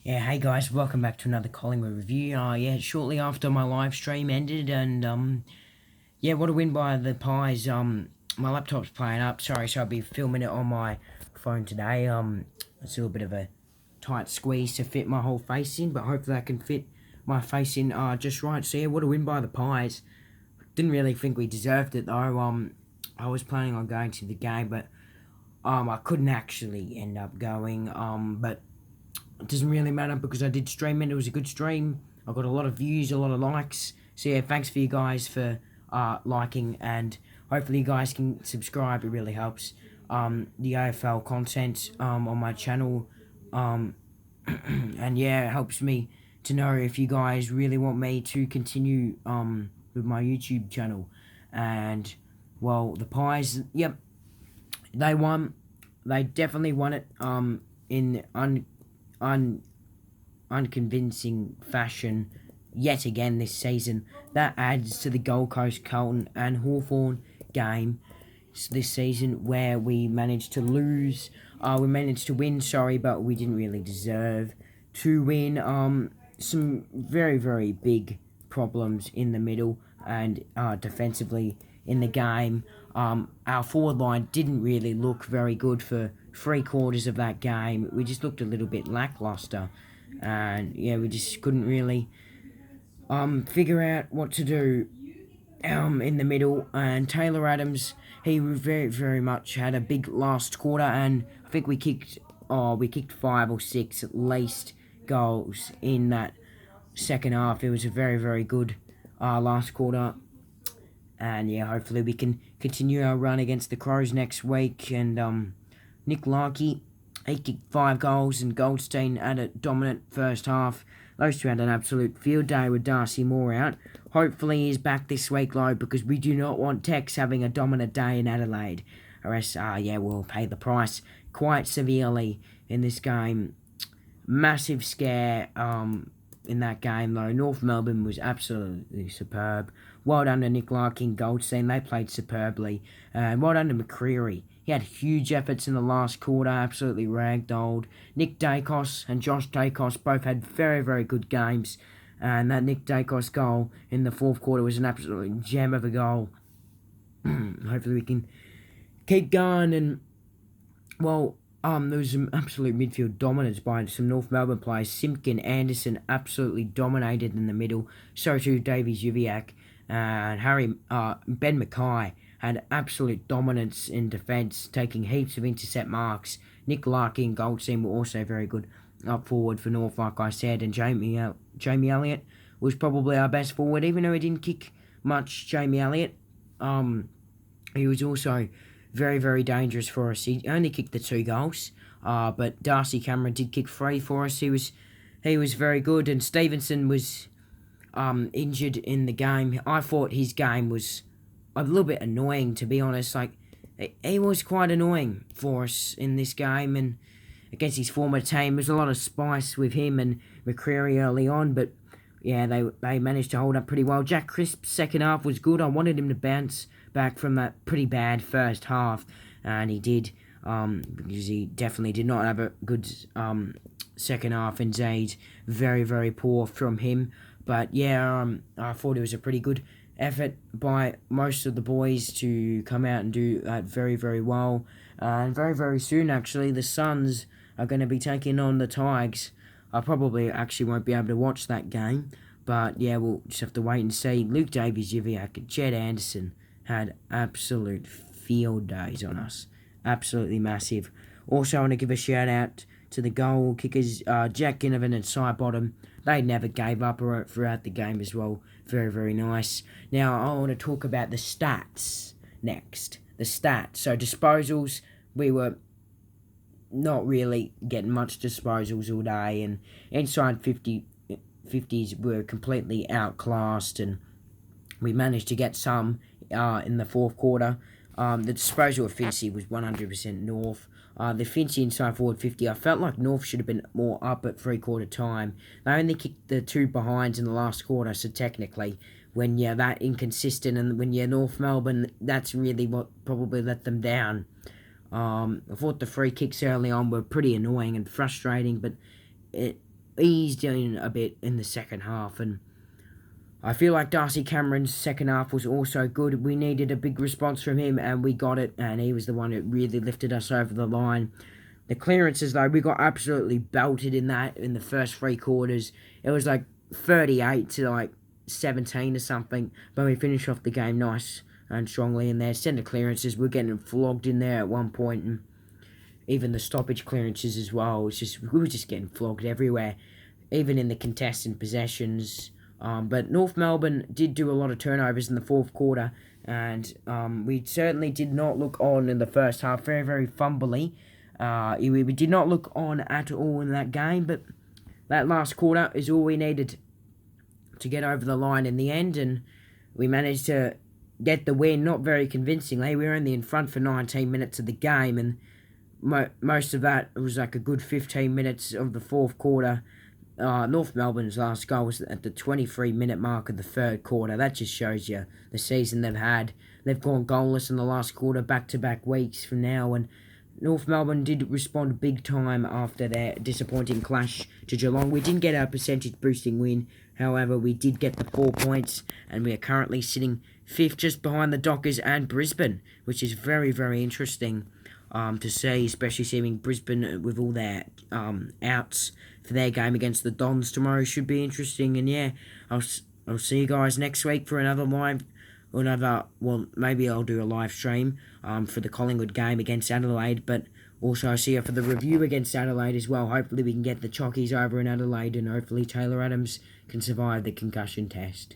Yeah, hey guys, welcome back to another Collingwood review. Yeah, shortly after my live stream ended, and yeah, what a win by the Pies. My laptop's playing up. Sorry, so I'll be filming it on my phone today. It's a little bit of a tight squeeze to fit my whole face in, but hopefully I can fit my face in just right. So yeah, what a win by the Pies. Didn't really think we deserved it though. I was planning on going to the game, but I couldn't actually end up going. But it doesn't really matter because I did stream it. It was a good stream. I got a lot of views, a lot of likes. So yeah, thanks for you guys for liking, and hopefully you guys can subscribe. It really helps the AFL content on my channel. And yeah, it helps me to know if you guys really want me to continue with my YouTube channel. And well, the Pies, yep, they won. They definitely won it in unconvincing fashion yet again this season. That adds to the Gold Coast, Carlton and Hawthorn game this season where we managed to lose. We managed to win, sorry, but we didn't really deserve to win. Some very, very big problems in the middle and defensively in the game. Our forward line didn't really look very good for 3/4 of that game. We just looked a little bit lackluster, and yeah, we just couldn't really figure out what to do in the middle. And Taylor Adams, he very, very much had a big last quarter, and I think we kicked 5 or 6 at least goals in that second half. It was a very, very good last quarter. And yeah, hopefully we can continue our run against the Crows next week. And Nick Larkey, he kicked 5 goals, and Goldstein had a dominant first half. Those two had an absolute field day with Darcy Moore out. Hopefully he's back this week, though, because we do not want Tex having a dominant day in Adelaide. Or else, yeah, we'll pay the price quite severely in this game. Massive scare in that game, though. North Melbourne was absolutely superb. Well done to Nick Larkin, Goldstein. They played superbly. And well done to McCreary. He had huge efforts in the last quarter, absolutely ragdolled. Nick Dacos and Josh Dacos both had very, very good games. And that Nick Dacos goal in the fourth quarter was an absolute gem of a goal. Hopefully we can keep going. And, well, there was some absolute midfield dominance by some North Melbourne players. Simpkin, Anderson absolutely dominated in the middle. So too Davey Ziviak. And Ben Mackay had absolute dominance in defence, taking heaps of intercept marks. Nick Larkin and Goldstein were also very good up forward for North, like I said. And Jamie Elliott was probably our best forward, even though he didn't kick much. Jamie Elliott, he was also very, very dangerous for us. He only kicked the 2 goals, but Darcy Cameron did kick 3 for us. He was very good, and Stevenson was injured in the game. I thought his game was a little bit annoying, to be honest. Like, he was quite annoying for us in this game, and against his former team. There's a lot of spice with him and McCreary early on, but yeah, they managed to hold up pretty well. Jack Crisp's second half was good. I wanted him to bounce back from that pretty bad first half, and he did, because he definitely did not have a good second half. Indeed, very, very poor from him. But yeah, I thought it was a pretty good effort by most of the boys to come out and do that very, very well. And very, very soon, actually, the Suns are going to be taking on the Tigers. I probably actually won't be able to watch that game, but yeah, we'll just have to wait and see. Luke Davies-Ziviak and Jed Anderson had absolute field days on us. Absolutely massive. Also, I want to give a shout out to the goal kickers, Jack Ginnivan and Cy Bottom. They never gave up throughout the game as well. Very, very nice. Now, I want to talk about the stats next. The stats. So, disposals, we were not really getting much disposals all day, and inside 50s were completely outclassed, and we managed to get some in the fourth quarter. The disposal efficiency was 100% North. The efficiency inside forward 50, I felt like North should have been more up at 3/4 time. They only kicked the 2 behinds in the last quarter, so technically, when you're that inconsistent and when you're North Melbourne, that's really what probably let them down. I thought the free kicks early on were pretty annoying and frustrating, but eased in a bit in the second half, and I feel like Darcy Cameron's second half was also good. We needed a big response from him, and we got it, and he was the one that really lifted us over the line. The clearances, though, we got absolutely belted in the first 3 quarters. It was like 38 to like 17 or something, but we finished off the game nice and strongly in there. Centre clearances, we're getting flogged in there at one point, and even the stoppage clearances as well. We were just getting flogged everywhere, even in the contested possessions. But North Melbourne did do a lot of turnovers in the fourth quarter, and we certainly did not look on in the first half. Very, very fumbly. We did not look on at all in that game, but that last quarter is all we needed to get over the line in the end, and we managed to get the win, not very convincingly. We were only in front for 19 minutes of the game, and most of that was like a good 15 minutes of the fourth quarter. North Melbourne's last goal was at the 23-minute mark of the third quarter. That just shows you the season they've had. They've gone goalless in the last quarter, back-to-back weeks from now, and North Melbourne did respond big time after their disappointing clash to Geelong. We didn't get our percentage-boosting win, however, we did get the 4 points, and we are currently sitting 5th just behind the Dockers and Brisbane, which is very, very interesting to see, especially seeing Brisbane with all their outs for their game against the Dons tomorrow should be interesting. And yeah, I'll see you guys next week for maybe I'll do a live stream for the Collingwood game against Adelaide, but also I'll see you for the review against Adelaide as well. Hopefully we can get the Chockies over in Adelaide, and hopefully Taylor Adams can survive the concussion test.